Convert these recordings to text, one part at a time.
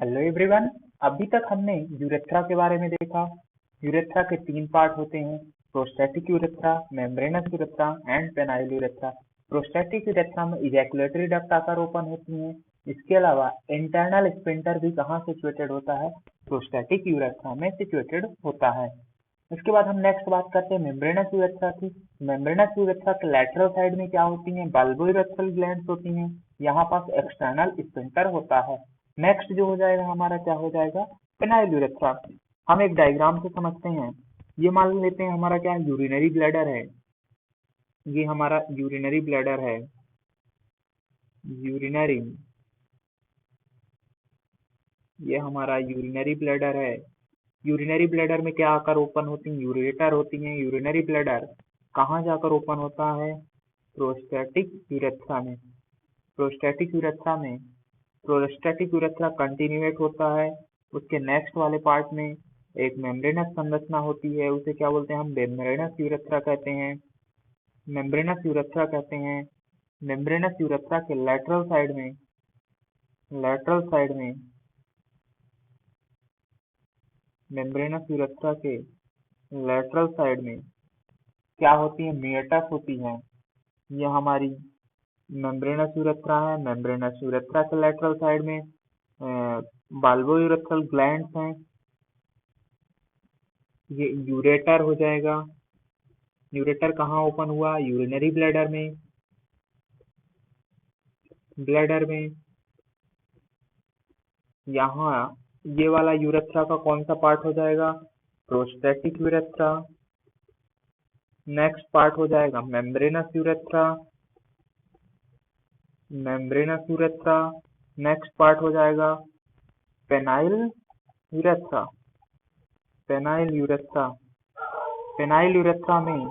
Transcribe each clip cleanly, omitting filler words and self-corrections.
Hello everyone. अभी तक हमने यूरेथ्रा के बारे में देखा। यूरेथ्रा के 3 पार्ट होते हैं: prostatic urethra, membranes urethra and penile urethra. Prostatic urethra में इजैकुलेटरी डक्ट आकर ओपन होती हैं। इसके अलावा इंटरनल स्पिंटर भी कहाँ सिचुएटेड होता है? प्रोस्टैटिक यूरेथ्रा में सिचुएटेड होता है। इसके बाद हम नेक्स्ट बात करते हैं मेम्ब्रेनस यूरेथ्रा की। मेम्ब्रेनस यूरेथ्रा के लैटरल साइड में क्या होती हैं? बल्बोयूरेथ्रल ग्लैंड्स होती हैं। यहाँ पास एक्सटर्नल स्पिंटर होता है। नेक्स्ट जो हो जाएगा हमारा क्या हो जाएगा? Penile urethra. हम एक डायग्राम से समझते हैं। ये मान लेते हैं हमारा क्या यूरिनरी ब्लैडर है। ये हमारा यूरिनरी ब्लैडर है। यूरिनरी, ये हमारा यूरिनरी ब्लैडर है। यूरिनरी ब्लैडर में क्या आकर ओपन होती हैं? यूरेटर होती हैं। यूरिनरी ब्लैडर कहाँ जाकर ओपन होता है? प्रोस्टैटिक यूरेथ्रा में। प्रोस्टैटिक यूरेथ्रा में प्रोस्टैटिक यूरेथ्रा कंटिन्यूएट होता है। उसके नेक्स्ट वाले पार्ट में एक मेम्ब्रेनस संरचना होती है, उसे क्या बोलते हैं हम? मेम्ब्रेनस यूरेथ्रा कहते हैं। मेम्ब्रेनस यूरेथ्रा कहते हैं। मेम्ब्रेनस यूरेथ्रा के लैटरल साइड में मेम्ब्रेनस यूरेथ्रा के लैटरल साइड में क्या होती है? मियोटस होती है। ये हमारी मेम्ब्रेनस यूरेथ्रा है। मेम्ब्रेनस यूरेथ्रा के लैटरल साइड में बल्बोयूरेथ्रल ग्लैंड्स हैं। ये यूरेटर हो जाएगा। यूरेटर कहाँ ओपन हुआ? यूरिनरी ब्लैडर में। यहाँ ये वाला यूरेथ्रा का कौन सा पार्ट हो जाएगा? Prostatic urethra. नेक्स्ट पार्ट हो जाएगा मेम्ब्रेनस यूरेथ्रा। नेक्स्ट पार्ट हो जाएगा पेनाइल यूरेथ्रा। पेनाइल यूरेथ्रा में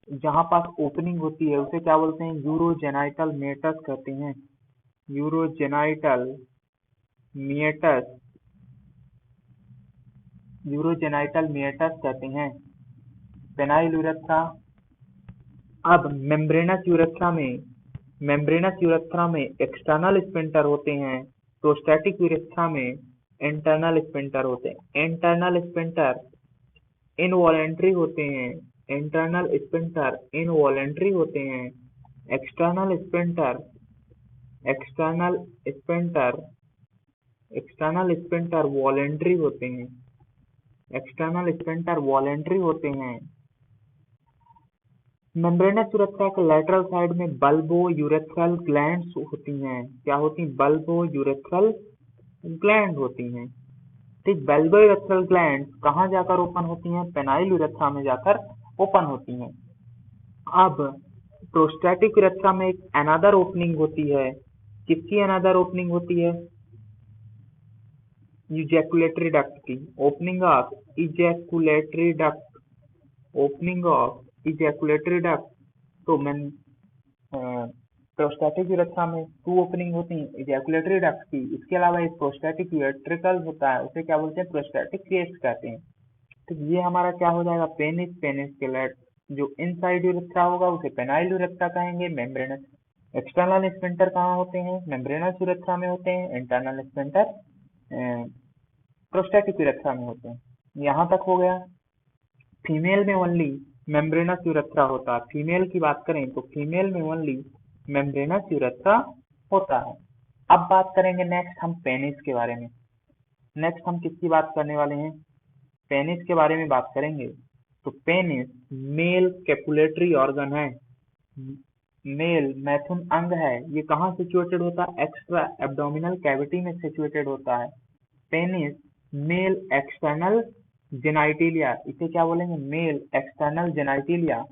जहाँ पास ओपनिंग होती है उसे क्या बोलते हैं? यूरोजेनाइटल मियोटस कहते हैं। यूरोजेनाइटल मियोटस कहते हैं पेनाइल यूरेथ्रा। अब मेम्ब्रेनस यूरेथ्रा में एक्सटर्नल स्पिंटर होते हैं। प्रोस्टैटिक यूरेथ्रा में इंटरनल स्पिंटर होते हैं। इंटरनल स्पिंटर इनवॉलेंट्री होते हैं। एक्सटर्नल स्पिंटर वॉलेंट्री होते हैं। मेम्ब्रेनस यूरेथ्रा के लैटरल साइड में बल्बोयूरेथ्रल ग्लैंड्स होती हैं। क्या होती हैं? बल्बोयूरेथ्रल ग्लैंड होती हैं। ठीक, बल्बोयूरेथ्रल ग्लैंड कहाँ जाकर ओपन होती हैं? पेनाइल यूरेथ्रा में जाकर ओपन होती हैं। अब प्रोस्टैटिक यूरेथ्रा में एक अनदर ओपनिंग होती है। किसकी अनदर ओपनिंग होती है? इजैकुलेटरी डक्ट की। Opening of ejaculatory duct. तो प्रोस्टैटिक यूरेथ्रा में 2 ओपनिंग होती हैं इजैकुलेटरी डक्ट की। इसके अलावा एक प्रोस्टैटिक यूरेट्रिकल होता है, उसे क्या बोलते हैं? प्रोस्टैटिक केस कहते हैं। तो ये हमारा क्या हो जाएगा? पेनिस के जो इनसाइड यूरेथ्रा होगा उसे पेनाइल यूरेथ्रा कहेंगे। मेम्ब्रेनस एक्सटर्नल स्पिंटर कहाँ होते हैं? मेम्ब्रेनस यूरेथ्रा में होते हैं। इंटरनल स्पिंटर प्रोस्टैटिक यूरेथ्रा में होते हैं। यहाँ तक हो गया। फीमेल में ओनली मेम्ब्रेनस यूरेथ्रा होता है। फीमेल की बात करें तो फीमेल में ओनली मेम्ब्रेनस यूरेथ्रा होता है। अब बात करेंगे नेक्स्ट हम पेनिस के बारे में। नेक्स्ट हम किसकी बात करने वाले हैं? पेनिस के बारे में बात करेंगे। तो पेनिस मेल कैपुलेटरी ऑर्गन है। मेल मैथुन अंग है। ये कहाँ सिचुएटेड होता है? एक्स्ट्रा एब्डोमिनल कैविटी में सिचुएटेड होता है। पेनिस मेल एक्सटर्नल जेनाइटिलिया, इसे क्या बोलेंगे? Male external genitalia.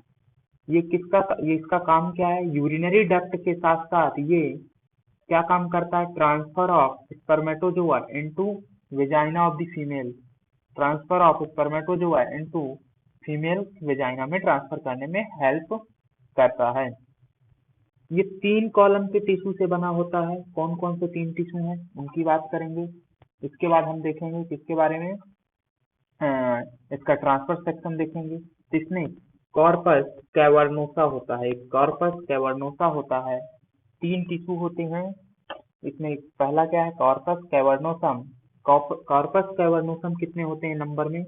ये इसका काम क्या है? यूरिनरी डक्ट के साथ साथ ये क्या काम करता है? Transfer of spermatozoa into vagina of the female. Transfer of spermatozoa into female vagina में ट्रांसफर करने में हेल्प करता है। ये 3 कॉलम के टिश्यू से बना होता है। कौन कौन से 3 टिश्यू हैं उनकी बात करेंगे। इसके बाद हम देखेंगे किसके बारे में? इसका ट्रांसफर सेक्शन देखेंगे। इसमें कॉर्पस कैवर्नोसा होता है। कॉर्पस कैवर्नोसा होता है। 3 टिश्यू होते हैं इसमें। पहला क्या है? Corpus cavernosum. कॉर्पस कैवर्नोसम कितने होते हैं नंबर में?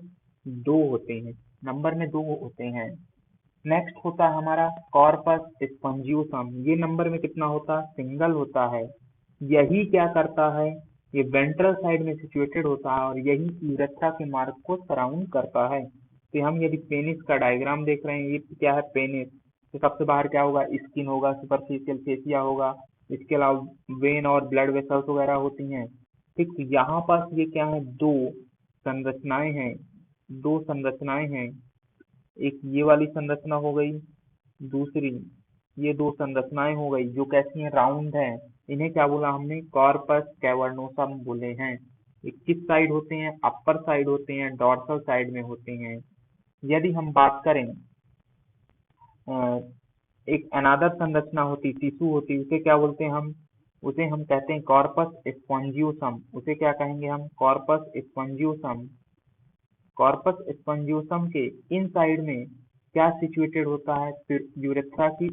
2 होते हैं, नंबर में 2 होते हैं। नेक्स्ट होता है हमारा कॉर्पस स्पॉन्जियोसम, ये नंबर में कितना होता है? सिंगल होता है। यही क्या करता है? ये वेंट्रल साइड में सिचुएटेड होता है और यही यूरेथ्रा के मार्ग को सराउंड करता है। तो हम यदि पेनिस का डायग्राम देख रहे हैं, ये क्या है? पेनिस। तो सबसे बाहर क्या होगा? स्किन होगा, सुपरफिशियल फेसिया होगा, इसके अलावा वेन और ब्लड वेसल्स वगैरह होती हैं। ठीक, तो यहाँ पास ये क्या है? दो संरचनाएं हैं, दो संरचनाएं हैं। एक ये वाली संरचना हो गई, दूसरी ये दो संरचनाएं हो गई जो कैसी हैं? राउंड हैं। इन्हें क्या बोला हमने? कॉर्पस कैवर्नोसम बोले हैं। ये किस साइड होते हैं? अपर साइड होते हैं, डॉर्सल साइड में होते हैं। यदि हम बात करें एक अनादर संरचना होती, टिश्यू होती, उसे क्या बोलते हैं हम? उसे हम कहते हैं कॉर्पस स्पॉन्जियोसम। उसे क्या कहेंगे हम? Corpus spongiosum. कॉर्पस स्पॉन्जियोसम के इन साइड में क्या सिचुएटेड होता है? फिर यूरेथ्रा की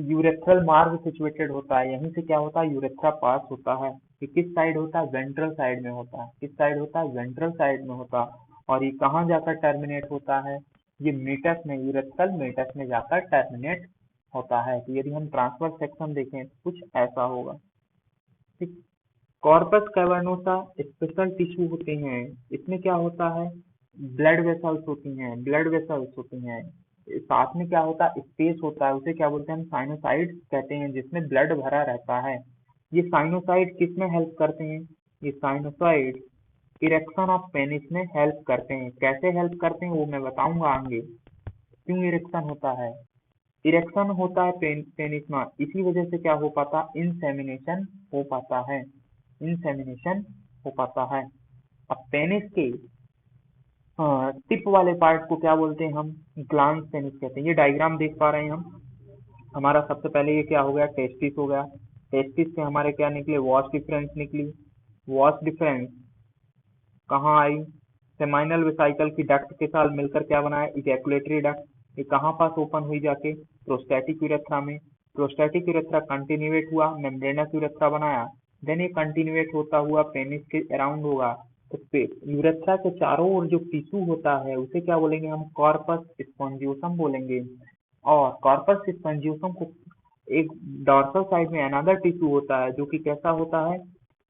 यूरेथ्रल मार्ग सिचुएटेड होता है। यहीं से क्या होता है? यूरेथ्रा पास होता है। ये किस साइड होता है? वेंट्रल साइड में होता है। किस साइड होता है? वेंट्रल साइड में होता है। और ये कहाँ जाकर टर्मिनेट होता है? ये मेटस में, यूरेथ्रल मेटस में जाकर टर्मिनेट होता है। तो यदि हम ट्रांसवर्स सेक्शन देखें तो कुछ ऐसा होगा। ठीक, कॉर्पस कैवर्नोसा स्पेशल टिश्यू होते हैं। इसमें क्या होता है? ब्लड वेसल्स होती हैं, ब्लड वेसल्स होती हैं। साथ में क्या होता है? स्पेस होता है, उसे क्या बोलते हैं? हम साइनोसाइड्स कहते हैं, जिसमें ब्लड भरा रहता है। ये साइनोसाइड किस में हेल्प करते हैं? ये साइनोसाइड इरेक्शन ऑफ पेनिस में हेल्प करते हैं। कैसे हेल्प करते हैं वो मैं बताऊंगा आगे। क्यों इरेक्शन होता है? इरेक्शन होता है पेनिस में, इसी वजह से क्या हो पाता? इंसेमिनेशन हो पाता है, इंसेमिनेशन हो पाता है। अब पेनिस के टिप वाले पार्ट को क्या बोलते हैं हम? ग्लांस पेनिस कहते हैं। ये डायग्राम देख पा रहे हैं हम। हमारा सबसे पहले ये क्या हो गया? टेस्टिस हो गया। टेस्टिस से हमारे क्या निकले? वॉश डिफरेंस निकली। वॉश डिफरेंस कहाँ आई? सेमाइनल वेसिकल की डक्ट के साथ मिलकर क्या बनाया? Ejaculatory duct. ये कहाँ पास ओपन हुई जाके? प्रोस्टैटिक यूरेथ्रा में। प्रोस्टैटिक यूरेथ्रा कंटिन्यूएट हुआ, मेम्ब्रेनस यूरेथ्रा बनाया। देन ये कंटिन्यूएट होता हुआ पेनिस के अराउंड होगा। तो यूरेथ्रा के चारों ओर जो टिश्यू होता है उसे क्या बोलेंगे हम? कॉर्पस स्पॉन्जियोसम बोलेंगे। और कॉर्पस स्पॉन्जियोसम को एक डॉर्सल साइड में अनदर टिश्यू होता है जो कि कैसा होता है?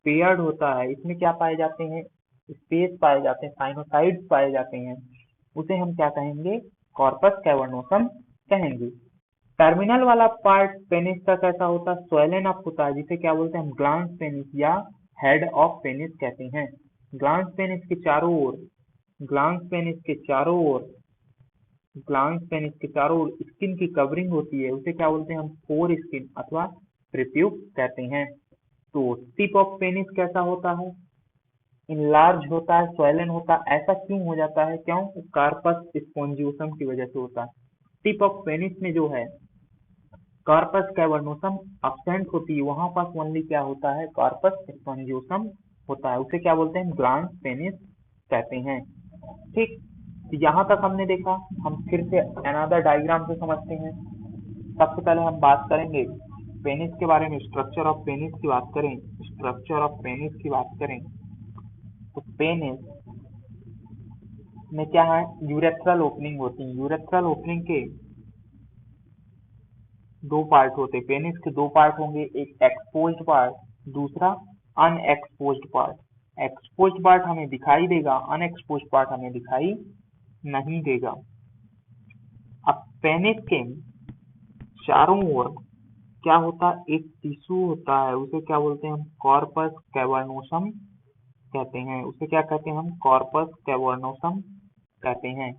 पेयर्ड होता है। इसमें क्या पाए जाते हैं? स्पेस पाए जाते हैं, साइनोसाइड्स पाए जाते हैं। उसे हम क्या कहेंगे? कॉर्पस कैवर्नोसम कहेंगे। टर्मिनल वाला पार्ट पेनिस का कैसा होता है? स्वेलन अप होता है, जिसे क्या बोलते हैं हम? ग्लांस पेनिस या हेड ऑफ पेनिस कहते हैं। ग्लांस पेनिस के चारों ओर, ग्लांस पेनिस के चारों ओर, ग्लांस पेनिस के चारों ओर स्किन की कवरिंग होती है, उसे क्या बोलते हैं हम? फोर स्किन अथवा प्रीप्यूक कहते हैं। तो टिप ऑफ पेनिस कैसा होता है? इनलार्ज होता है, स्वेलन होता है। ऐसा क्यों हो जाता है? क्यों? कार्पस स्पॉन्जियोसम की वजह से होता है। टिप ऑफ पेनिस में जो है कार्पस कैवर्नोसम अब्सेंट होती है, वहां पास ओनली क्या होता है? कार्पस स्पॉन्जियोसम होता है। उसे क्या बोलते हैं? ग्लांस पेनिस कहते हैं। ठीक, तो यहाँ तक हमने देखा। हम फिर से अनदर डायग्राम से समझते हैं। सबसे पहले हम बात करेंगे पेनिस के बारे में। स्ट्रक्चर ऑफ पेनिस की बात करें, स्ट्रक्चर ऑफ पेनिस की बात करें तो पेनिस में क्या है? यूरेथ्रल ओपनिंग होती है। यूरेथ्रल ओपनिंग के दो पार्ट होते हैं। पेनिस के दो पार्ट होंगे, एक एक्सपोज्ड पार्ट, दूसरा अनएक्सपोज्ड पार्ट। एक्सपोज्ड पार्ट हमें दिखाई देगा, अनएक्सपोज्ड पार्ट हमें दिखाई नहीं देगा। अब पेनिस के चारों ओर क्या होता है? एक टिश्यू होता है, उसे क्या बोलते हैं हम? कॉर्पस कैवर्नोसम कहते हैं। उसे क्या कहते हैं हम? कॉर्पस कैवर्नोसम कहते हैं।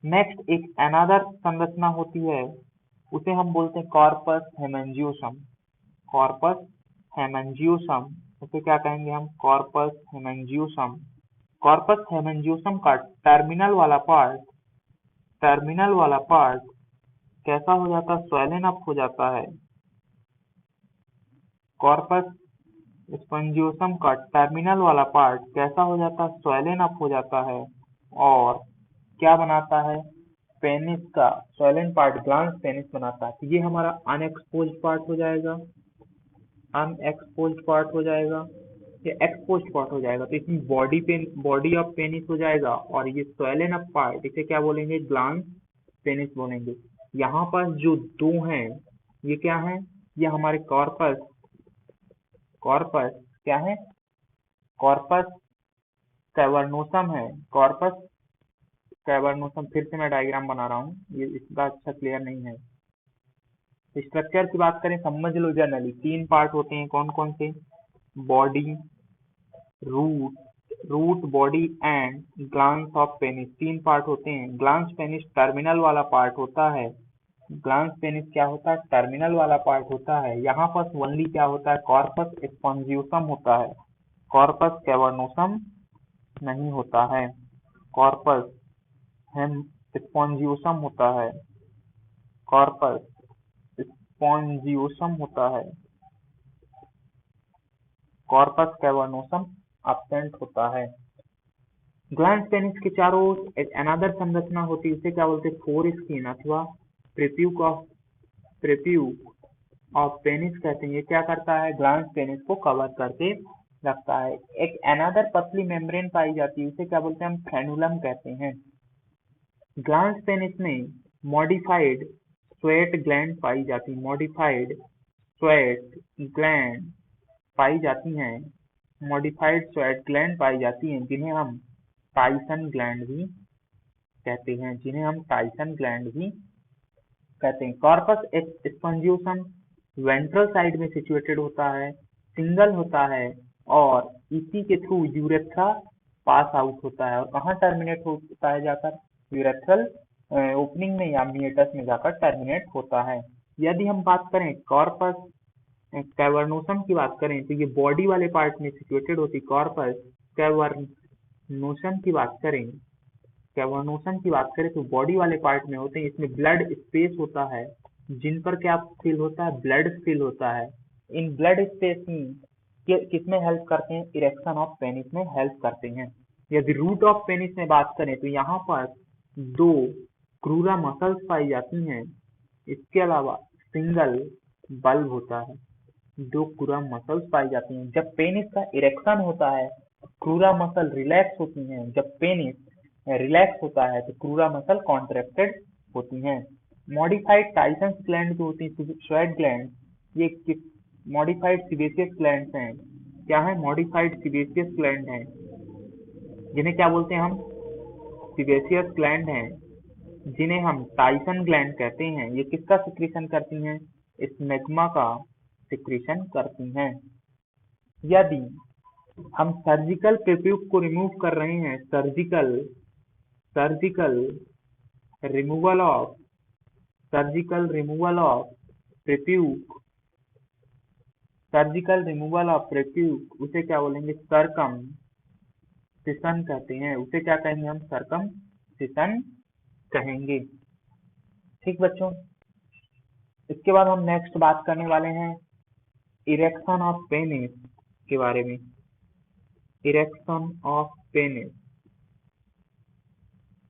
नेक्स्ट एक अनदर संरचना होती है, उसे हम बोलते हैं कॉर्पस हेमेंजियोसम। कॉर्पस हेमेंजियोसम, उसे क्या कहेंगे हम? कॉर्पस हेमेंजियोसम। कॉर्पस हेमेंजियोसम का टर्मिनल वाला पार्ट, टर्मिनल वाला पार्ट कैसा हो जाता है? स्वेलन अप हो जाता है। कॉर्पस स्पॉन्जियोसम का टर्मिनल वाला पार्ट कैसा हो जाता है? स्वेलन अप हो जाता है। और क्या बनाता है? पेनिस का स्वेलन पार्ट ग्लांस पेनिस बनाता है। तो ये हमारा अनएक्सपोज्ड पार्ट हो जाएगा, अनएक्सपोज्ड पार्ट हो जाएगा। ये एक्सपोज्ड पार्ट हो जाएगा, तो इसमें बॉडी ऑफ पेनिस हो जाएगा, और ये स्वैलन अप पार्ट इसे क्या बोलेंगे, ग्लांस पेनिस बोलेंगे। यहाँ पर जो दो हैं ये क्या है, ये हमारे कॉर्पस कॉर्पस क्या है, कॉर्पस कैवर्नोसम है, कॉर्पस कैवर्नोसम। फिर से मैं डायग्राम बना रहा हूँ, ये इसका अच्छा क्लियर नहीं है। स्ट्रक्चर की बात करें समझ लो जनरली, 3 पार्ट होते हैं, कौन कौन से, body, root body and glans of penis, 3 part होते हैं। ग्लांस पेनिस टर्मिनल वाला पार्ट होता है, ग्लांस पेनिस क्या होता है, टर्मिनल वाला पार्ट होता है। यहाँ पर ओनली क्या होता है, कॉर्पस स्पॉन्जियोसम होता है, कॉर्पस कैवर्नोसम नहीं होता है, कॉर्पस हेम स्पॉन्जियोसम होता है, कॉर्पस स्पॉन्जियोसम होता है, कॉर्पस कैवर्नोसम एब्सेंट होता है। ग्लैंड पेनिस के चारों ओर एक अनदर संरचना होती है, उसे क्या बोलते हैं, फोर स्किन अथवा प्रेप्यूक ऑफ पेनिस कहते हैं। ये क्या करता है, ग्लैंड पेनिस को कवर करके रखता है। एक अनदर पतली मेम्ब्रेन पाई जाती है, उसे क्या बोलते हैं, हम फ्रेनुलम कहते हैं। ग्लैंड पेनिस में मॉडिफाइड स्वेट ग्लैंड पाई जाती है, मॉडिफाइड स्वेट ग्लैंड पाई जाती हैं, मॉडिफाइड स्वेट ग्लैंड पाई जाती हैं, जिन्हें हम टाइसन ग्लैंड भी कहते हैं, जिन्हें हम टाइसन ग्लैंड भी कहते हैं। कॉर्पस स्पॉन्जियोसम वेंट्रल साइड में सिचुएटेड होता है, सिंगल होता है, और इसी के थ्रू यूरेथ्रा पास आउट होता है। और कहाँ टर्मिनेट होता है, जाकर यूरेथ्रल ओपनिंग में या मिएटस में जाकर टर्मिनेट होता है। यदि हम बात करें कॉर्पस कैवर्नोसम की बात करें तो ये बॉडी वाले पार्ट में सिचुएटेड होती है। कॉर्पस कैवर्नोसम की बात करें, कैवर्नोसम की बात करें तो बॉडी वाले पार्ट में होते हैं। इसमें ब्लड स्पेस होता है, जिन पर क्या फिल होता है, ब्लड फिल होता है। इन ब्लड स्पेस में किसमें हेल्प करते हैं, इरेक्शन ऑफ पेनिस में हेल्प करते हैं। यदि रूट ऑफ पेनिस में बात करें तो यहाँ पर 2 क्रूरा मसल्स पाई जाती हैं, इसके अलावा सिंगल बल्ब होता है, 2 क्रूरा मसल्स पाई जाती हैं। जब पेनिस का इरेक्शन होता है क्रूरा मसल रिलैक्स होती हैं, जब पेनिस रिलैक्स होता है तो क्रूरा मसल कॉन्ट्रैक्टेड होती हैं। मॉडिफाइड टाइसन ग्लैंड जो होती है, स्वेट ग्लैंड, ये मॉडिफाइड सिबेशियस ग्लैंड हैं। क्या है, मॉडिफाइड सिबेशियस ग्लैंड हैं, जिन्हें क्या बोलते हैं हम, सिबेशियस ग्लैंड हैं, जिन्हें हम टाइसन ग्लैंड कहते हैं। ये किसका सिक्रीशन करती हैं, स्मेग्मा का सिक्रीशन करती हैं। यदि हम सर्जिकल प्रेप्यूक को रिमूव कर रहे हैं, surgical removal of prepuce, surgical removal of prepuce, उसे क्या बोलेंगे, सर्कमसिशन कहते हैं। उसे क्या कहेंगे हम, सर्कमसिशन कहेंगे। ठीक बच्चों, इसके बाद हम नेक्स्ट बात करने वाले हैं इरेक्शन ऑफ पेनिस के बारे में। Erection of penis,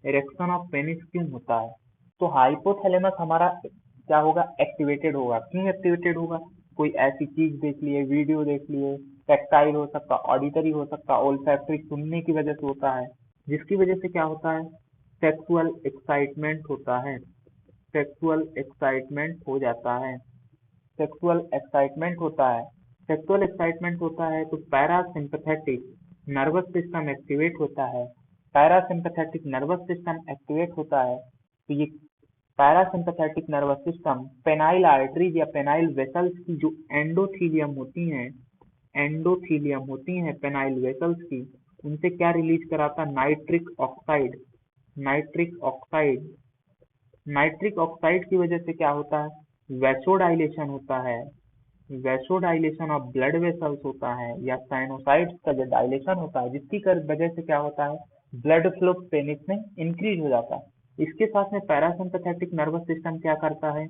erection of penis क्यों होता है, तो हाइपोथैलेमस हमारा क्या होगा, एक्टिवेटेड होगा। क्यों एक्टिवेटेड होगा, कोई ऐसी चीज देख लिए, वीडियो देख लिए, टैक्टाइल हो सकता, ऑडिटरी हो सकता, ओल्फैक्टरी सुनने की वजह से होता है, जिसकी वजह से क्या होता है, सेक्सुअल एक्साइटमेंट होता है, सेक्सुअल एक्साइटमेंट हो जाता है, सेक्सुअल एक्साइटमेंट होता है। सेक्सुअल एक्साइटमेंट होता है तो पैरासिम्पैथेटिक नर्वस सिस्टम एक्टिवेट होता है, पैरासिम्पैथेटिक नर्वस सिस्टम एक्टिवेट होता है। तो ये parasympathetic nervous system penile arteries या पेनाइल वेसल्स की जो एंडोथीलियम होती हैं पेनाइल वेसल्स की, उनसे क्या रिलीज कराता है, नाइट्रिक ऑक्साइड। नाइट्रिक ऑक्साइड की वजह से क्या होता है, वैसोडाइलेशन होता है, वैसोडाइलेशन ऑफ ब्लड वेसल्स होता है, या साइनोसाइड्स का जो डायलेशन होता है, जिसकी वजह से क्या होता है, ब्लड फ्लो पेनिस में इंक्रीज हो जाता है। इसके साथ में पैरासिम्पैथेटिक नर्वस सिस्टम क्या करता है,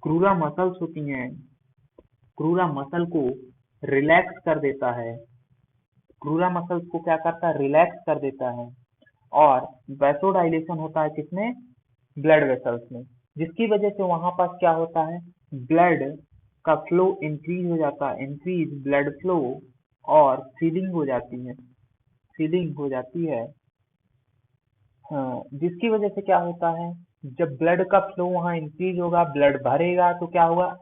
क्रूरा मसल्स होती हैं, क्रूरा मसल को रिलैक्स कर देता है, क्रूरा मसल्स को क्या करता है, रिलैक्स कर देता है। और वैसोडाइलेशन होता है किसमें, ब्लड वेसल्स में, जिसकी वजह से वहां पर क्या होता है, ब्लड का फ्लो इंक्रीज हो जाता है, इंक्रीज ब्लड फ्लो और सीलिंग हो जाती है, सीलिंग हो जाती है। हाँ, जिसकी वजह से क्या होता है, जब ब्लड का फ्लो वहां इंक्रीज होगा, ब्लड भरेगा तो क्या होगा,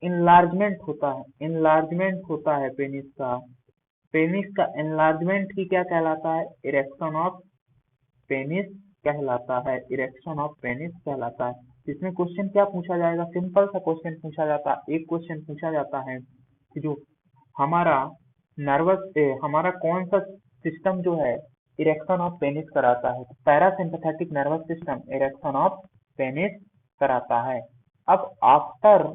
इनलार्जमेंट होता है, इनलार्जमेंट होता है पेनिस का। पेनिस का एनलार्जमेंट ही क्या कहलाता है, इरेक्शन ऑफ पेनिस कहलाता है, इरेक्शन ऑफ पेनिस कहलाता है। इसमें क्वेश्चन क्या पूछा जाएगा, सिंपल सा क्वेश्चन पूछा जाता है, एक क्वेश्चन पूछा जाता है कि जो हमारा हमारा कौन सा सिस्टम जो है इरेक्शन ऑफ पेनिस कराता है, parasympathetic nervous system erection of penis कराता है। अब आफ्टर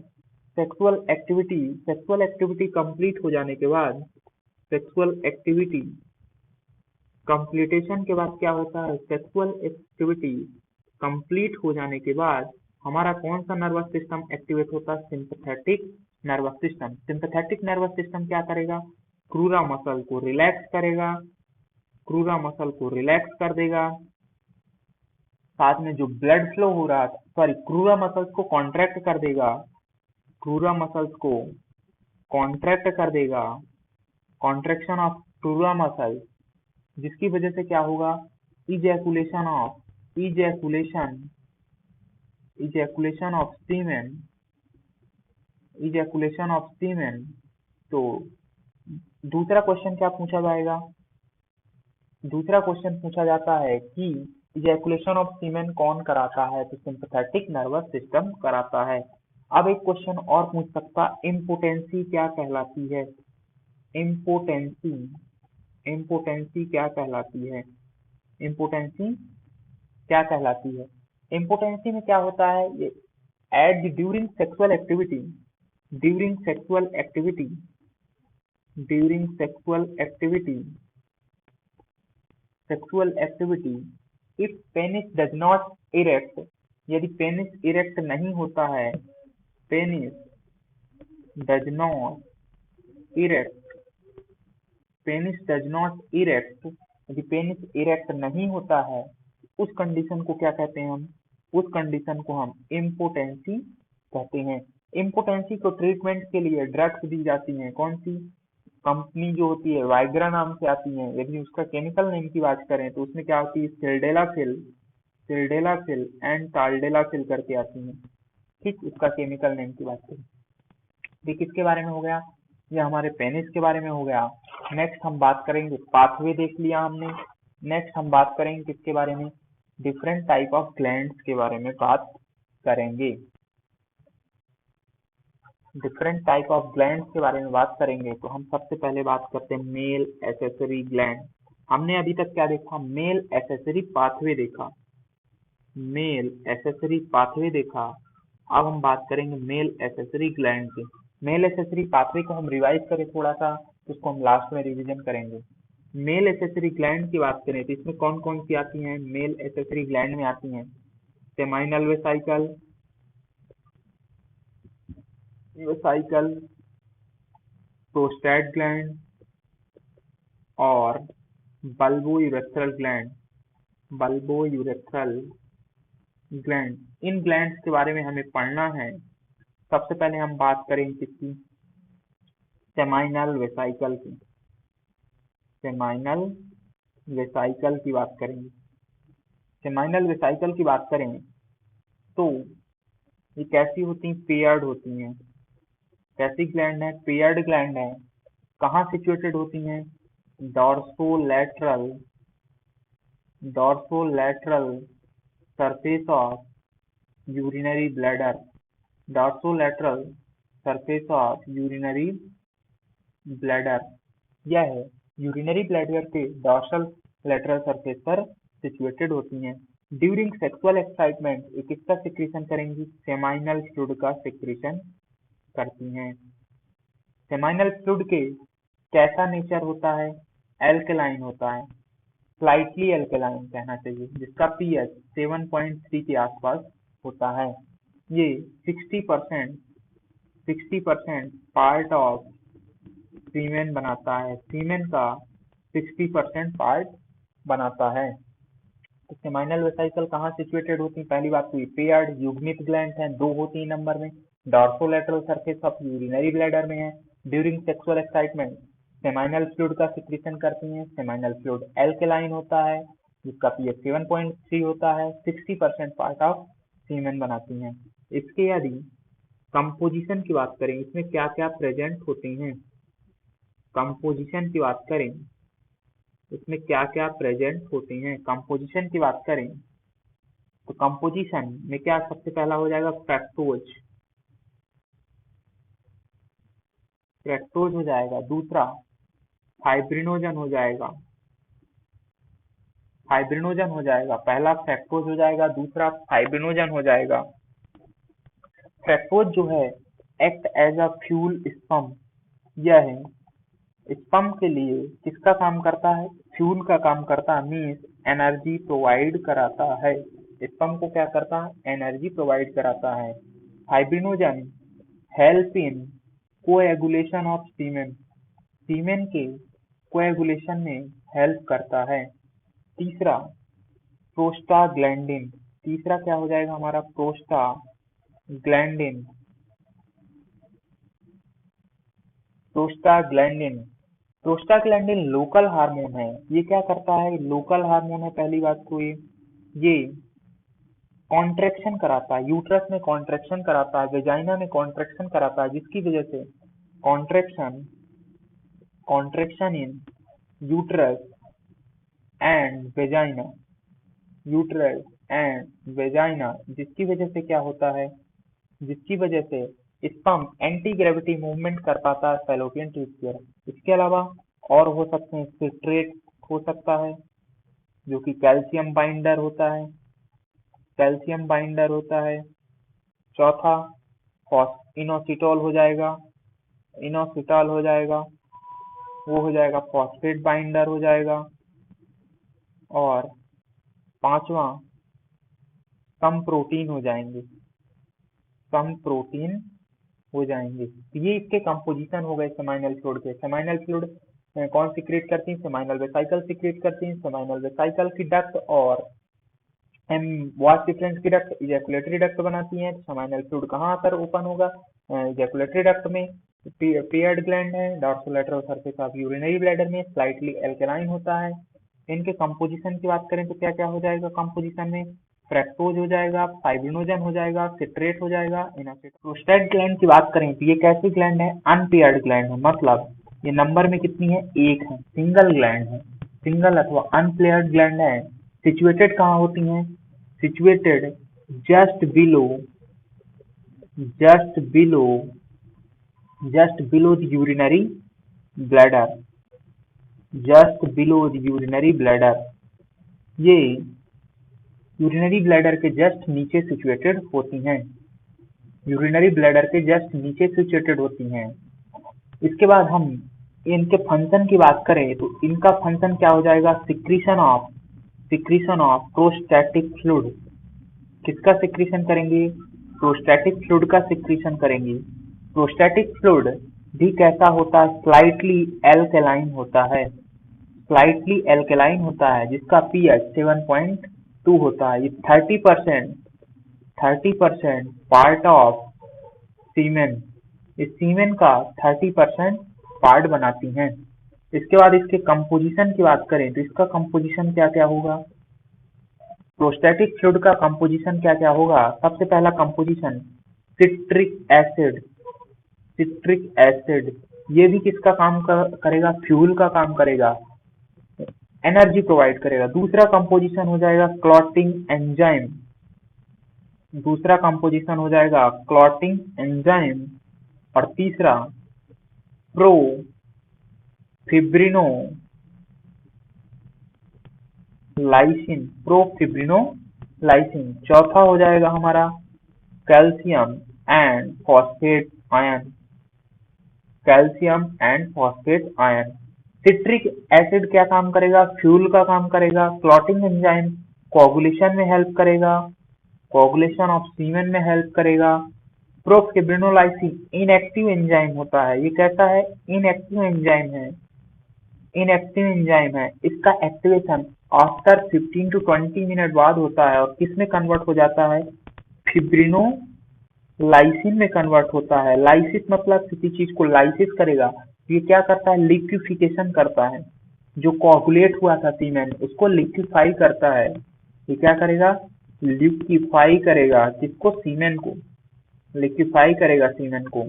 सेक्सुअल एक्टिविटी कंप्लीट हो जाने के बाद, सेक्सुअल एक्टिविटी कंप्लीटेशन के बाद क्या होता है, सेक्सुअल एक्टिविटी कंप्लीट हो जाने के बाद हमारा कौन सा नर्वस सिस्टम एक्टिवेट होता है, sympathetic nervous system. Sympathetic nervous system क्या करेगा, क्रूरा मसल को रिलैक्स करेगा, क्रूरा मसल को रिलैक्स कर देगा, साथ में जो ब्लड फ्लो हो रहा था, सॉरी, क्रूरा मसल्स को कॉन्ट्रैक्ट कर देगा, क्रूरा मसल्स को कॉन्ट्रैक्ट कर देगा, कॉन्ट्रैक्शन ऑफ क्रूरा मसल, जिसकी वजह से क्या होगा, ejaculation of semen, ejaculation of semen. तो दूसरा क्वेश्चन क्या पूछा जाएगा, दूसरा क्वेश्चन पूछा जाता है कि इजैकुलेशन ऑफ सीमेन कौन कराता है, तो सिंपैथेटिक नर्वस सिस्टम कराता है। अब एक क्वेश्चन और पूछ सकता, इम्पोटेंसी क्या कहलाती है, इम्पोटेंसी, इम्पोटेंसी क्या कहलाती है, इम्पोटेंसी क्या कहलाती है। इम्पोटेंसी में क्या होता है, ये at during sexual activity, during sexual activity, during sexual activity if penis does not erect, यदि पेनिस इरेक्ट नहीं होता है, penis does not erect, penis does not erect, यदि पेनिस इरेक्ट नहीं होता है, उस कंडीशन को क्या कहते हैं हम, उस कंडीशन को हम इम्पोटेंसी कहते हैं। इम्पोटेंसी को ट्रीटमेंट के लिए ड्रग्स दी जाती हैं, कौन सी, कंपनी जो होती है वाइग्रा नाम से आती है। यदि उसका केमिकल नेम की बात करें तो उसमें क्या होती है, सिल्डेनाफिल, सिल्डेनाफिल एंड टाल्डेनाफिल करके आती है। ठीक, उसका केमिकल नेम की बात करें। ये किसके बारे में हो गया, ये हमारे पेनिस के बारे में हो गया। नेक्स्ट हम बात करेंगे, पाथवे देख लिया हमने, नेक्स्ट हम बात करेंगे किसके बारे में, डिफरेंट टाइप ऑफ ग्लैंड्स के बारे में बात करेंगे, डिफरेंट टाइप ऑफ ग्लैंड्स के बारे में बात करेंगे। तो हम सबसे पहले बात करते हैं मेल एसेसरी ग्लैंड। हमने अभी तक क्या देखा, मेल एसेसरी पाथवे देखा, मेल एसेसरी पाथवे देखा। अब हम बात करेंगे मेल एसेसरी ग्लैंड की। मेल एसेसरी पाथवे को हम रिवाइज करें थोड़ा सा, तो उसको हम लास्ट में रिवीजन करेंगे। मेल एसेसरी ग्लैंड की बात करें तो इसमें कौन कौन सी आती हैं, मेल एसेसरी ग्लैंड में आती हैं seminal vesicle, vesicle, prostate gland और बल्बोयूरेथ्रल ग्लैंड, बल्बोयूरेथ्रल ग्लैंड। इन ग्लैंड्स के बारे में हमें पढ़ना है। सबसे पहले हम बात करेंगे किसकी, सेमाइनल वेसाइकल की, सेमाइनल वेसाइकल की बात करेंगे। सेमाइनल वेसाइकल की बात करें तो ये कैसी होती हैं, पेयर्ड होती हैं। कैसी ग्लैंड है, पेयर्ड ग्लैंड है। कहाँ सिचुएटेड होती हैं, dorsolateral, dorsolateral surface of urinary bladder, dorsolateral surface of urinary bladder, यह है यूरिनरी ब्लैडर के डॉर्सल लेटरल सरफेस पर सिचुएटेड होती हैं। ड्यूरिंग सेक्सुअल एक्साइटमेंट ये किसका सिक्रीशन करेंगी, सेमाइनल फ्लूइड का सिक्रीशन करती हैं। सेमाइनल फ्लूइड के कैसा नेचर होता है, एल्कलाइन होता है, स्लाइटली एल्कलाइन कहना चाहिए, जिसका पीएच 7.3 के आसपास होता है। ये 60% पार्ट ऑफ सीमेन बनाता है, सीमेन का 60% पार्ट बनाता है। तो सेमाइनल वेसाइकल कहाँ सिचुएटेड होती है, पहली बात हुई पेयर्ड, युग्मित ग्लैंड है, दो होती है नंबर में, डॉर्सोलैटरल सरफेस ऑफ यूरिनरी ब्लैडर में है। During sexual excitement seminal fluid का सिक्रीशन करती हैं। सेमाइनल फ्लूइड एल्केलाइन होता है जिसका पीएच 7.3 होता है। 60% पार्ट ऑफ सीमेन बनाती हैं। इसके यदि कंपोजिशन की बात करें, इसमें क्या क्या प्रेजेंट होते हैं, कंपोजिशन की बात करें इसमें क्या क्या प्रेजेंट होते हैं, कंपोजिशन की बात करें तो कंपोजिशन में क्या सबसे पहला हो जाएगा फ्रक्टोज, फ्रक्टोज हो जाएगा। दूसरा फाइब्रिनोजन हो जाएगा, फाइब्रिनोजन हो जाएगा। पहला फ्रक्टोज हो जाएगा, दूसरा फाइब्रिनोजन हो जाएगा। फ्रक्टोज जो है act as a fuel sperm, यह है स्पम के लिए किसका काम करता है, फ्यूल का काम करता है, मीन्स एनर्जी प्रोवाइड कराता है। स्पम को क्या करता है, एनर्जी प्रोवाइड कराता है। Fibrinogen help in coagulation of semen, semen के कोएगुलेशन में हेल्प करता है। तीसरा प्रोस्टाग्लैंडिन, तीसरा क्या हो जाएगा हमारा prostaglandin, prostaglandin, prostaglandin local hormone है। ये क्या करता है, लोकल हार्मोन है। पहली बात तो ये कॉन्ट्रैक्शन कराता है, यूट्रस में कॉन्ट्रैक्शन कराता है, वेजाइना में कॉन्ट्रैक्शन कराता है, जिसकी वजह से contraction, contraction in uterus and vagina, uterus and vagina, जिसकी वजह से क्या होता है, जिसकी वजह से स्पर्म एंटी ग्रेविटी मूवमेंट कर पाता है फैलोपियन ट्यूब की ओर। इसके अलावा और हो सकते हैं, सिट्रेट हो सकता है जो कि कैल्शियम बाइंडर होता है, कैल्शियम बाइंडर होता है। चौथा इनोसिटोल हो जाएगा, इनोसिटोल हो जाएगा, वो हो जाएगा फॉस्फेट बाइंडर हो जाएगा। और पांचवा कम प्रोटीन हो जाएंगे, कम प्रोटीन हो जाएंगे। ये इसके कंपोजिशन हो गए सेमाइनल फ्लूइड के। सेमाइनल फ्लूइड कौन सिक्रेट करती है, सेमाइनल वेसाइकल सिक्रेट करती है। सेमाइनल वेसाइकल की डक्ट और वास्ट डिफरेंस की डक्ट इजैकुलेटरी डक्ट बनाती है। सेमाइनल फ्लूइड कहाँ पर ओपन होगा, इजैकुलेटरी डक्ट में। पियर्ड ग्लैंड है, डॉर्सोलैटरल सरफेस ऑफ यूरिनरी ब्लैडर में, स्लाइटली एल्कलाइन होता है। इनके कंपोजिशन की बात करें तो क्या क्या हो जाएगा कंपोजिशन में, फ्रक्टोज हो जाएगा, फाइब्रिनोजन हो जाएगा, सिट्रेट हो जाएगा, इनोसिटोल। प्रोस्टेट ग्लैंड की बात करें तो ये कैसी ग्लैंड है, अनपेयर्ड ग्लैंड है, मतलब ये नंबर में कितनी है, एक है, सिंगल ग्लैंड है, सिंगल अथवा अनपेयर्ड ग्लैंड है। सिचुएटेड कहाँ होती हैं, situated just below, just below, just below the urinary bladder, just below the urinary bladder. ये यूरिनरी ब्लैडर के जस्ट नीचे सिचुएटेड होती हैं, यूरिनरी ब्लैडर के जस्ट नीचे सिचुएटेड होती हैं। इसके बाद हम इनके फंक्शन की बात करें तो इनका फंक्शन क्या हो जाएगा, secretion of, secretion of prostatic fluid. किसका सिक्रीशन करेंगे, प्रोस्टैटिक फ्लूइड का सिक्रीशन करेंगे। प्रोस्टैटिक फ्लूइड भी कैसा होता है, स्लाइटली एल्कलाइन होता है, स्लाइटली एल्कलाइन होता है, जिसका पीएच 7.2 होता है। ये 30% पार्ट ऑफ सीमेन, इस सीमेन का 30% पार्ट बनाती हैं। इसके बाद इसके कंपोजिशन की बात करें तो इसका कंपोजिशन क्या क्या होगा, प्रोस्टैटिक फ्लूइड का कंपोजिशन क्या क्या होगा। सबसे पहला composition citric acid, citric acid, ये भी किसका काम करेगा, फ्यूल का काम करेगा, एनर्जी प्रोवाइड करेगा। दूसरा कंपोजिशन हो जाएगा क्लॉटिंग एंजाइम, दूसरा कंपोजिशन हो जाएगा क्लॉटिंग एंजाइम। और तीसरा प्रो फिब्रिनो लाइसिन, प्रोफिब्रिनो लाइसिन। चौथा हो जाएगा हमारा calcium and phosphate ion, calcium and phosphate ion. Citric acid क्या काम करेगा, फ्यूल का काम करेगा। क्लॉटिंग एंजाइम कोगुलेशन में हेल्प करेगा, कोगुलेशन ऑफ सीमेन में हेल्प करेगा। प्रोफिब्रिनोलाइसिन इनएक्टिव एंजाइम होता है, ये कैसा है, इनएक्टिव एंजाइम है, इनएक्टिव एंजाइम है। इसका एक्टिवेशन आफ्टर 15 to 20 मिनट बाद होता है और किस में कन्वर्ट हो जाता है, फिब्रिनोलाइसिन में कन्वर्ट होता है। लाइसिस मतलब किसी चीज को लाइसिस करेगा, ये क्या करता है, लिक्विफिकेशन करता है। जो कोगुलेट हुआ था सीमेन उसको लिक्विफाई करता है। ये क्या करेगा, लिक्विफाई करेगा किसको, सीमेन को, लिक्विफाई करेगा सीमेन को,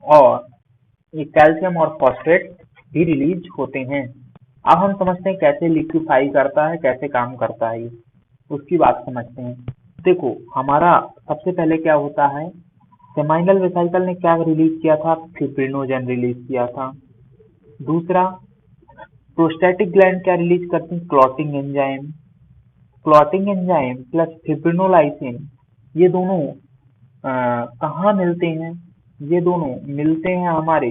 और ये कैल्शियम और फॉस्फेट भी रिलीज होते हैं। अब हम समझते हैं कैसे लिक्विफाई करता है, कैसे काम करता है, उसकी बात समझते हैं। देखो हमारा सबसे पहले क्या होता है, सेमाइनल वेसिकल ने क्या रिलीज किया था, फिब्रिनोजन रिलीज किया था। दूसरा, प्रोस्टैटिक ग्लैंड क्या रिलीज करती है, clotting enzyme. Clotting enzyme plus fibrinolysin, ये दोनों कहाँ मिलते हैं, ये दोनों मिलते हैं हमारे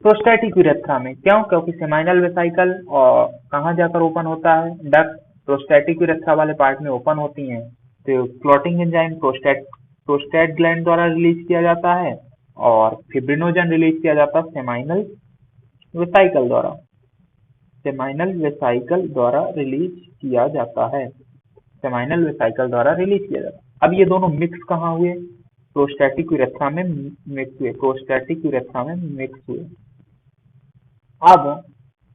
प्रोस्टैटिक यूरेथ्रा में। क्यों, क्योंकि सेमाइनल वेसिकल और कहाँ जाकर ओपन होता है, डक्ट प्रोस्टैटिक यूरेथ्रा वाले पार्ट में ओपन होती हैं। तो क्लॉटिंग एंजाइम प्रोस्टैट ग्लैंड द्वारा रिलीज किया जाता है और फिब्रिनोजन रिलीज किया जाता है सेमाइनल वेसिकल द्वारा, सेमाइनल वेसिकल द्वारा रिलीज किया जाता है, सेमाइनल वेसिकल द्वारा रिलीज किया जाता है। अब ये दोनों मिक्स कहाँ हुए, प्रोस्टैटिक यूरेथ्रा में मिक्स हुए, प्रोस्टैटिक यूरेथ्रा में मिक्स हुए। अब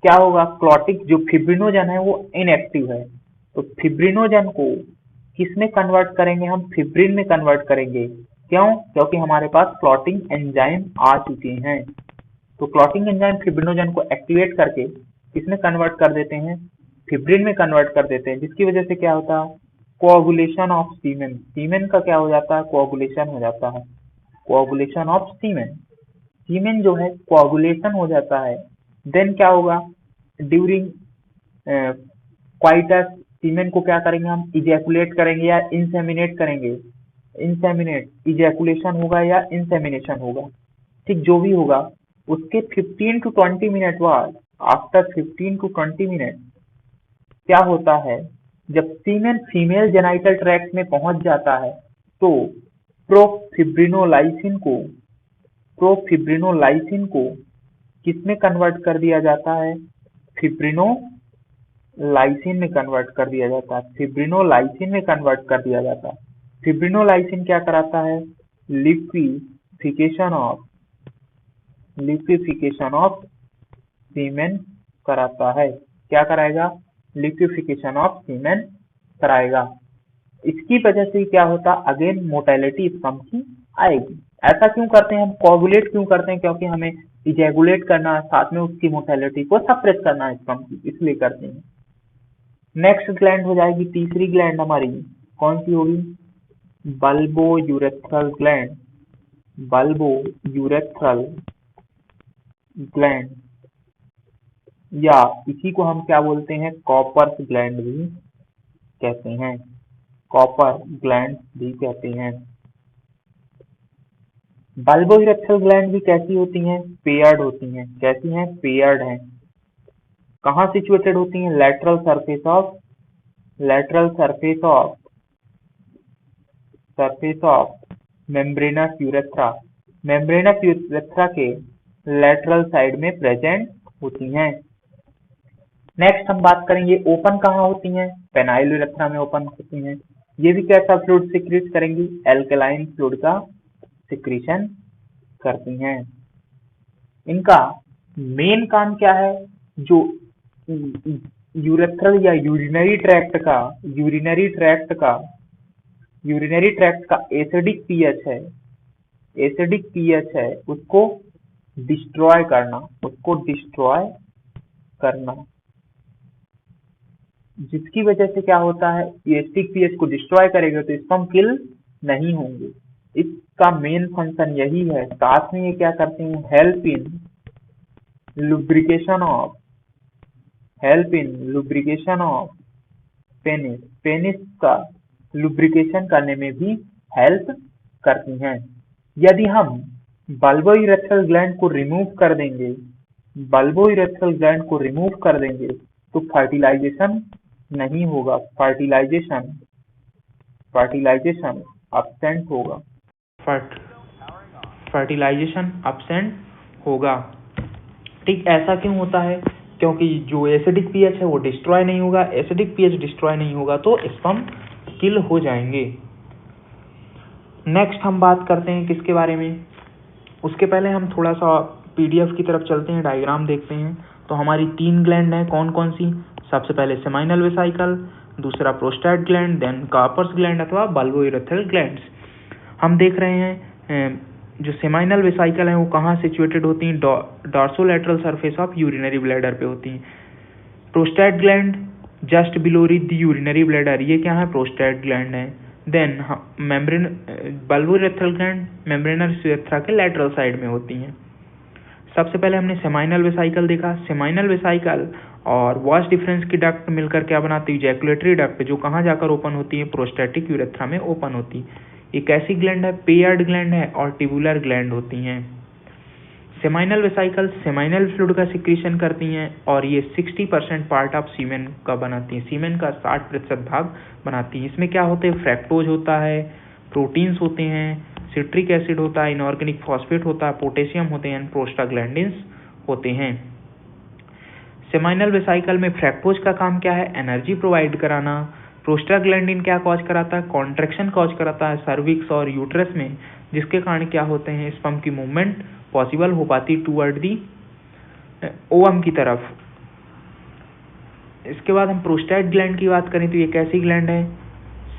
क्या होगा, क्लॉटिक जो फिब्रिनोजन है वो इनएक्टिव है, तो फिब्रिनोजन को किस में कन्वर्ट करेंगे, हम फिब्रिन में कन्वर्ट करेंगे। क्यों, क्योंकि हमारे पास क्लॉटिंग एंजाइम आ चुके हैं। तो क्लॉटिंग एंजाइम फिब्रिनोजन को एक्टिवेट करके किसमें कन्वर्ट कर देते हैं, फिब्रिन में कन्वर्ट कर देते हैं, जिसकी वजह से क्या होता है, कोआगुलेशन ऑफ सीमेन, सीमेन का क्या हो जाता है, कोआगुलेशन हो जाता है, कोआगुलेशन ऑफ सीमेन, सीमेन जो है कोआगुलेशन हो जाता है। देन क्या होगा, ड्यूरिंग क्वाइटस सीमेन को क्या करेंगे हम, इजैकुलेट करेंगे या इंसेमिनेट करेंगे, इंसेमिनेट, इजैकुलेशन होगा या इंसेमिनेशन होगा, ठीक जो भी होगा। उसके 15 to 20 मिनट बाद, आफ्टर 15 to 20 मिनट क्या होता है, जब सीमेन फीमेल जेनाइटल ट्रैक्ट में पहुंच जाता है तो प्रोफिब्रिनोलाइसिन को किसमें कन्वर्ट कर दिया जाता है, फिब्रिनोलाइसिन में कन्वर्ट कर दिया जाता है, फिब्रिनोलाइसिन में कन्वर्ट कर दिया जाता है। फिब्रिनोलाइसिन क्या कराता है, लिक्विफिकेशन ऑफ सीमेन कराता है। क्या कराएगा, लिक्विफिकेशन ऑफ सीमेन कराएगा। इसकी वजह से क्या होता, अगेन मोटेलिटी स्पम की आएगी। ऐसा क्यों करते हैं हम, कोगुलेट क्यों करते हैं, क्योंकि हमें इजैकुलेट करना है, साथ में उसकी मोटेलिटी को सप्रेस करना है स्पम की, इसलिए करते हैं। नेक्स्ट ग्लैंड हो जाएगी तीसरी ग्लैंड हमारी, कौन सी होगी, bulbo urethral gland, bulbo urethral gland, या इसी को हम क्या बोलते हैं, कॉपर्स ग्लैंड भी कहते हैं, कॉपर ग्लैंड भी कहते हैं। बल्बोइरेक्टल ग्लैंड भी कैसी होती हैं, पेयर्ड होती हैं, कैसी हैं, पेयर्ड हैं। कहाँ सिचुएटेड होती हैं, lateral surface of membranes urethra, membranes urethra के लेटरल साइड में प्रेजेंट होती हैं। नेक्स्ट हम बात करेंगे ओपन कहाँ होती हैं, पेनाइल यूरेथ्रा में ओपन होती हैं। ये भी कैसा फ्लूइड सिक्रीट करेंगी, एल्कलाइन फ्लूइड का सिक्रीशन करती हैं। इनका मेन काम क्या है, जो यूरेथ्रल या यूरिनरी ट्रैक्ट का एसिडिक पीएच है, उसको डिस्ट्रॉय करना, जिसकी वजह से क्या होता है, एसिडिक पीएच को डिस्ट्रॉय करेगा तो स्पर्म किल नहीं होंगे। इसका मेन फंक्शन यही है। साथ में ये क्या करते हैं, help in lubrication of penis, penis का लुब्रिकेशन करने में भी हेल्प करती हैं। यदि हम बल्बोइरेक्टल ग्लैंड को रिमूव कर देंगे तो फर्टिलाइजेशन नहीं होगा, फर्टिलाइजेशन अब्सेंट होगा, ठीक। ऐसा क्यों होता है, क्योंकि जो एसिडिक पीएच है वो डिस्ट्रॉय नहीं होगा, एसिडिक पीएच डिस्ट्रॉय नहीं होगा तो स्पर्म किल हो जाएंगे। नेक्स्ट हम बात करते हैं किसके बारे में, उसके पहले हम थोड़ा सा पीडीएफ की तरफ चलते हैं, डायग्राम देखते हैं। तो हमारी 3 ग्लैंड हैं, कौन कौन सी? सबसे पहले सेमाइनल वेसिकल, दूसरा prostate gland, then Cowper's gland अथवा बल्बोइरेथ्रल ग्लैंड्स। हम देख रहे हैं जो सेमाइनल वेसिकल हैं वो कहाँ सिचुएटेड होती हैं? Dorsolateral surface of urinary bladder पे होती हैं। Prostate gland just below the urinary bladder, ये क्या है? प्रोस्टेट ग्लैंड है। Then membrane bulbourethral gland membranous urethra के लैटरल साइड में होती हैं। सबसे पहले हमने सेमाइनल वेसिकल देखा। सेमाइनल वेसिकल और वॉश डिफरेंस की डक्ट मिलकर क्या बनाती है? इजैकुलेटरी डक्ट, जो कहाँ जाकर ओपन होती है? प्रोस्टेटिक यूरेथ्रा में ओपन होती है। ये कैसी ग्लैंड है? पेयर्ड ग्लैंड है और ट्यूबुलर ग्लैंड होती हैं। सेमाइनल वेसिकल सेमाइनल फ्लूइड का सिक्रीशन करती हैं और ये 60% पार्ट ऑफ सीमेन का बनाती हैं, सीमेन का 60% भाग बनाती हैं। इसमें क्या होते हैं? फ्रैक्टोज होता है, प्रोटीन्स होते हैं, सिट्रिक एसिड होता है, इनऑर्गेनिक फॉस्फेट होता है, पोटेशियम होते हैं, प्रोस्टाग्लैंडिन्स होते हैं। सेमाइनल वेसिकल में फ्रैक्टोज का काम क्या है? एनर्जी प्रोवाइड कराना। प्रोस्टाग्लैंडिन क्या कॉज कराता है? कॉन्ट्रैक्शन कॉज कराता है सर्विक्स और यूट्रस में, जिसके कारण क्या होते हैं? स्पर्म की मूवमेंट पॉसिबल हो पाती टूवर्ड दी ओवम की तरफ। इसके बाद हम प्रोस्टेट ग्लैंड की बात करें तो ये कैसी ग्लैंड है?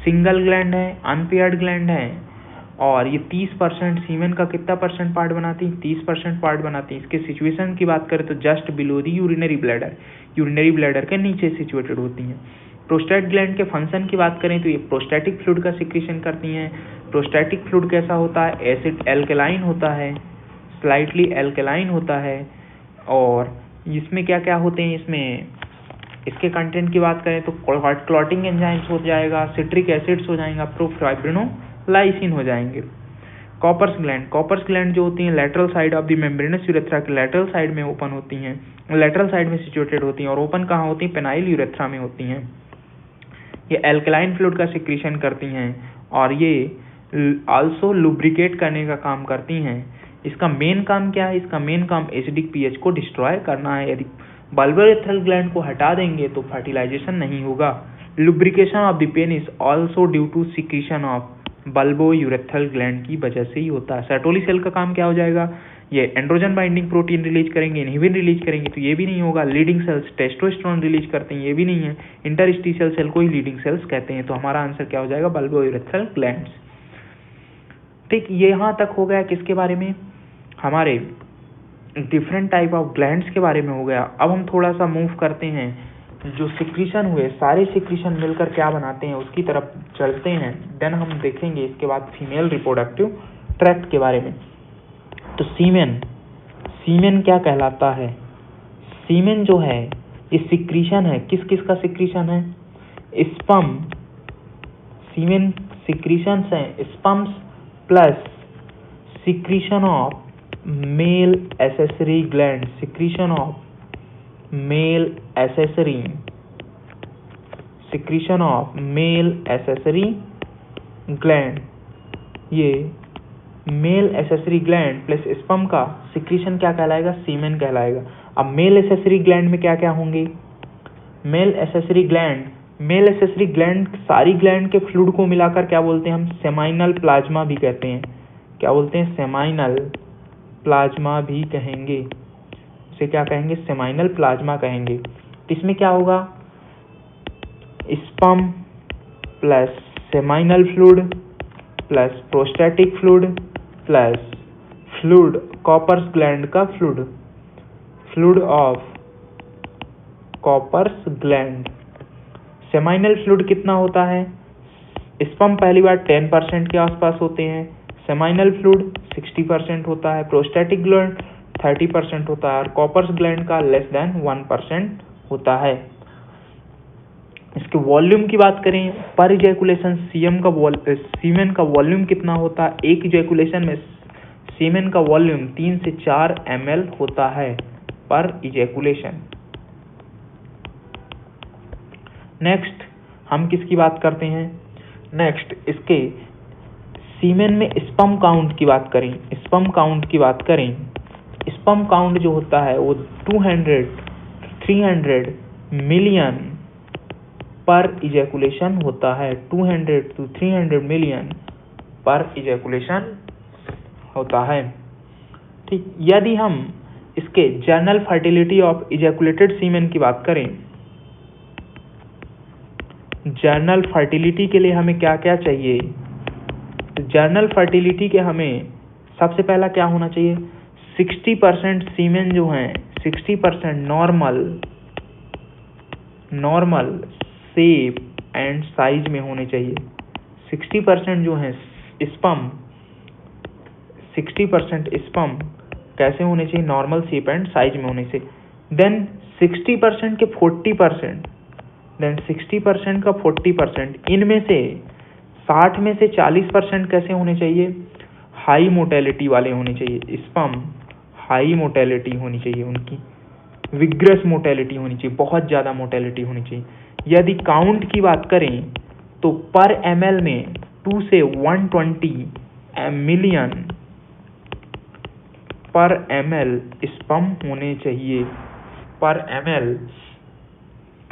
सिंगल ग्लैंड है, अनपेयर्ड ग्लैंड है और ये 30% सीमेन का कितना परसेंट पार्ट बनाती है? 30% पार्ट बनाती है। इसके सिचुएशन की बात करें तो just below the urinary bladder, urinary bladder के नीचे सिचुएटेड होती हैं। प्रोस्टेट ग्लैंड के फंक्शन की बात करें तो ये प्रोस्टेटिक फ्लूइड का सिक्रीशन करती हैं। प्रोस्टेटिक फ्लूइड कैसा होता है? एसिड एल्कलाइन होता है, स्लाइटली एल्कलाइन होता है। और इसमें क्या क्या होते हैं? इसमें इसके कंटेंट की बात करें तो क्लॉटिंग एंजाइम्स हो जाएगा, सिट्रिक एसिड्स हो जाएगा, प्रोफाइब्रिनोलाइसिन हो जाएंगे। कॉपर्स ग्लैंड जो होती हैं lateral side of the membranes urethra के लैटरल साइड में ओपन होती हैं, लैटरल साइड में सिचुएटेड होती हैं और ओपन कहाँ होती हैं? पेनाइल यूरेथ्रा में होती हैं। ये एल्कलाइन फ्लूइड का सिक्रीशन करती हैं और ये आल्सो लुब्रिकेट करने का काम करती हैं। इसका मेन काम क्या है? इसका मेन काम एसिडिक पीएच को डिस्ट्रॉय करना है। यदि बल्बोइरेथ्रल ग्लैंड को हटा देंगे तो फर्टिलाइजेशन नहीं होगा। Lubrication of the penis also due to secretion of bulbourethral gland की वजह से ही होता है। सर्टोली सेल का काम क्या हो जाएगा? ये एंड्रोजन बाइंडिंग प्रोटीन रिलीज करेंगे, इनहिबिन रिलीज करेंगे, तो ये भी नहीं होगा। लीडिंग सेल्स टेस्टोस्टेरोन रिलीज करते हैं, ये भी नहीं है। इंटरस्टिशियल सेल को ही लीडिंग सेल्स कहते हैं। तो हमारा आंसर क्या हो जाएगा? बल्बोइरेथ्रल ग्लैंड्स। ठीक, ये यहाँ तक हो गया किसके बारे में? हमारे डिफरेंट टाइप ऑफ ग्लैंड्स के बारे में हो गया। अब हम थोड़ा सा मूव करते हैं, जो सिक्रीशन हुए सारे सिक्रीशन मिलकर क्या बनाते हैं उसकी तरफ चलते हैं। देन हम देखेंगे इसके बाद फीमेल रिप्रोडक्टिव ट्रैक्ट के बारे में। तो सीमेन क्या कहलाता है? सीमेन जो है ये सिक्रीशन है, किस किस का सिक्रीशन है? स्पर्म, सीमेन सिक्रीशंस हैं sperms plus secretion of male accessory gland, secretion of male accessory, secretion of male accessory gland. ये male accessory gland plus sperm का सिक्रीशन क्या कहलाएगा? सीमेन कहलाएगा। अब मेल एसेसरी ग्लैंड में क्या क्या होंगे? मेल एसेसरी ग्लैंड सारी ग्लैंड के फ्लूइड को मिलाकर क्या बोलते हैं हम? सेमाइनल प्लाज्मा भी कहते हैं। क्या बोलते हैं? सेमाइनल प्लाज्मा भी कहेंगे। इसे क्या कहेंगे? सेमाइनल प्लाज्मा कहेंगे। इसमें क्या होगा? Sperm plus seminal fluid plus prostatic fluid plus fluid Cowper's gland का fluid of Cowper's gland. Seminal fluid कितना होता है? स्पर्म पहली बार 10% के आसपास होते हैं, सेमाइनल फ्लूइड 60% होता है, प्रोस्टेटिक ग्लैंड 30% होता है और कॉपर्स ग्लैंड का लेस देन 1% होता है। इसके वॉल्यूम की बात करें, पर इजैकुलेशन सीमेन का वॉल्यूम कितना होता है? एक इजैकुलेशन में सीमेन का वॉल्यूम 3 से 4 ml होता है पर इजैकुलेशन। नेक्स्ट हम किसकी बात करते हैं? नेक्स्ट इसके सीमेन में स्पर्म काउंट की बात करें। स्पर्म काउंट जो होता है वो 200-300 मिलियन पर इजैकुलेशन होता है। 200 to 300 मिलियन पर इजैकुलेशन होता है। ठीक, यदि हम इसके जर्नल फर्टिलिटी ऑफ इजैकुलेटेड सीमेन की बात करें, जर्नल फर्टिलिटी के लिए हमें क्या क्या चाहिए? जर्नल फर्टिलिटी के हमें सबसे पहला क्या होना चाहिए? 60% सीमेन जो हैं 60% नॉर्मल शेप एंड साइज में होने चाहिए। 60% जो है स्पर्म 60% स्पर्म कैसे होने चाहिए? नॉर्मल शेप एंड साइज में होने चाहिए। देन 60% के 40%, देन 60% का 40%, इनमें से 60 में से 40% कैसे होने चाहिए? हाई मोटेलिटी वाले होने चाहिए। स्पर्म हाई मोटेलिटी होनी चाहिए, उनकी विग्रस मोटेलिटी होनी चाहिए, बहुत ज़्यादा मोटेलिटी होनी चाहिए। यदि काउंट की बात करें तो पर ml में 2 से 120 मिलियन पर ml स्पर्म होने चाहिए, पर ml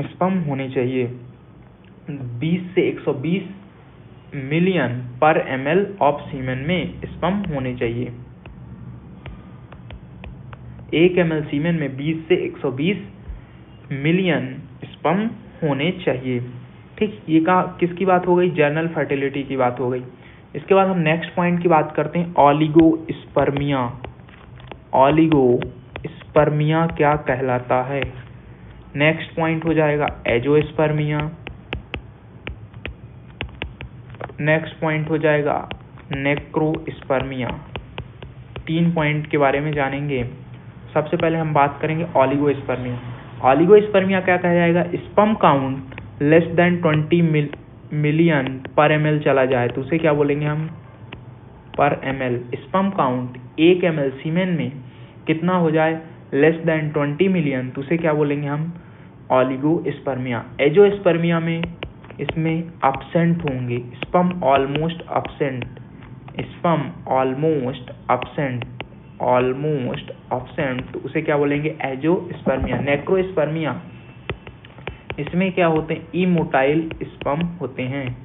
स्पर्म होने चाहिए। 20 से 120 मिलियन पर ml ऑफ सीमेन में स्पर्म होने चाहिए। 1 ml सीमेन में 20 से 120 मिलियन स्पर्म होने चाहिए। ठीक, ये किसकी बात हो गई? जर्नल फर्टिलिटी की बात हो गई। इसके बाद हम नेक्स्ट पॉइंट की बात करते हैं, ऑलिगोस्पर्मिया। ऑलिगोस्पर्मिया क्या कहलाता है? नेक्स्ट पॉइंट हो जाएगा एजोस्पर्मिया, नेक्स्ट पॉइंट हो जाएगा नेक्रोस्पर्मिया। 3 पॉइंट के बारे में जानेंगे। सबसे पहले हम बात करेंगे ऑलिगोस्पर्मिया। ऑलिगोस्पर्मिया क्या कहा जाएगा? Sperm count less than 20 million पर ml चला जाए तो उसे क्या बोलेंगे हम? पर ml। स्पर्म काउंट 1 ml सीमेन में कितना हो जाए? लेस देन 20 मिलियन तो उसे क्या बोलेंगे हम? ऑलिगोस्पर्मिया। एजोस्पर्मिया में इसमें एब्सेंट होंगे, sperm almost absent, sperm almost absent तो उसे क्या बोलेंगे? एजोस्पर्मिया। नेक्रोस्पर्मिया, इसमें क्या होते हैं? इमोटाइल स्पर्म होते हैं,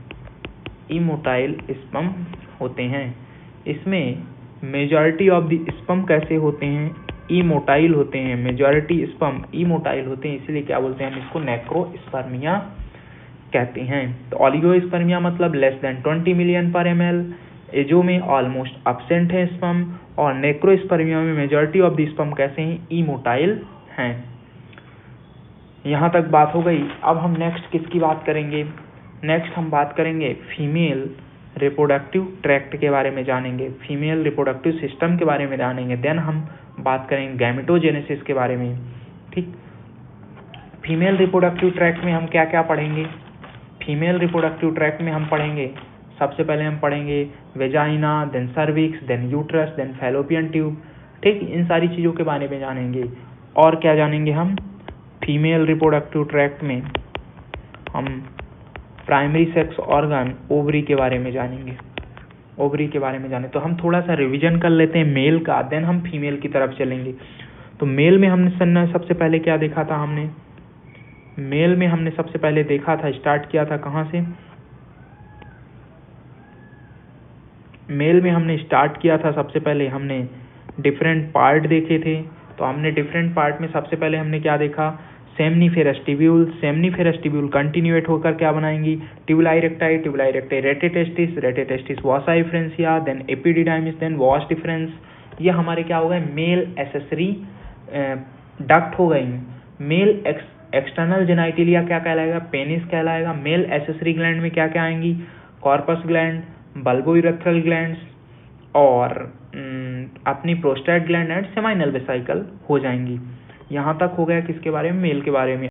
इमोटाइल स्पर्म होते हैं। इसमें मेजॉरिटी ऑफ द स्पर्म कैसे होते हैं? इमोटाइल होते हैं। मेजॉरिटी स्पर्म इमोटाइल होते हैं, इसलिए क्या बोलते हैं हम इसको? नेक्रोस्पर्मिया कहते हैं। तो ऑलिगोस्पर्मिया मतलब लेस देन 20 मिलियन पर ml, एजो में ऑलमोस्ट एब्सेंट है स्पर्म, और नेक्रोस्पर्मिया में मेजॉरिटी ऑफ द स्पर्म कैसे हैं? इमोटाइल हैं। यहाँ तक बात हो गई। अब हम नेक्स्ट किसकी बात करेंगे? नेक्स्ट हम बात करेंगे फीमेल रिप्रोडक्टिव ट्रैक्ट के बारे में जानेंगे, फीमेल रिप्रोडक्टिव सिस्टम के बारे में जानेंगे। देन हम बात करेंगे गैमेटोजेनेसिस के बारे में। ठीक, फीमेल रिप्रोडक्टिव ट्रैक्ट में हम क्या क्या पढ़ेंगे? फीमेल रिप्रोडक्टिव ट्रैक्ट में हम पढ़ेंगे, सबसे पहले हम पढ़ेंगे vagina, then cervix, then uterus, then fallopian tube. ठीक, इन सारी चीज़ों के बारे में जानेंगे। और क्या जानेंगे हम? फीमेल रिप्रोडक्टिव ट्रैक्ट में हम प्राइमरी सेक्स ऑर्गन ओवरी के बारे में जानेंगे, ओवरी के बारे में जाने। तो हम थोड़ा सा रिवीजन कर लेते हैं मेल का, देन हम फीमेल की तरफ चलेंगे। तो मेल में हमने सबसे पहले क्या देखा था? मेल में हमने सबसे पहले देखा था, स्टार्ट किया था कहाँ से? मेल में हमने स्टार्ट किया था, सबसे पहले हमने डिफरेंट पार्ट देखे थे। तो हमने डिफरेंट पार्ट में सबसे पहले हमने क्या देखा? Seminiferous tubule, seminiferous tubule continuate होकर क्या बनाएंगी? Tubuli recti, tubuli recti rete testis, rete testis vasa efferentia, then epididymis, then vas deferens. ये हमारे क्या हो गए? मेल एसेसरी डक्ट हो गई। मेल एक्सटर्नल जेनाइटिलिया क्या कहलाएगा? पेनिस कहलाएगा। मेल एसेसरी ग्लैंड में क्या क्या आएंगी? कॉर्पस ग्लैंड, बल्बोइरेथ्रल ग्लैंड्स और अपनी prostate gland and seminal vesicle हो जाएंगी। यहाँ तक हो गया किसके बारे में? मेल के बारे में।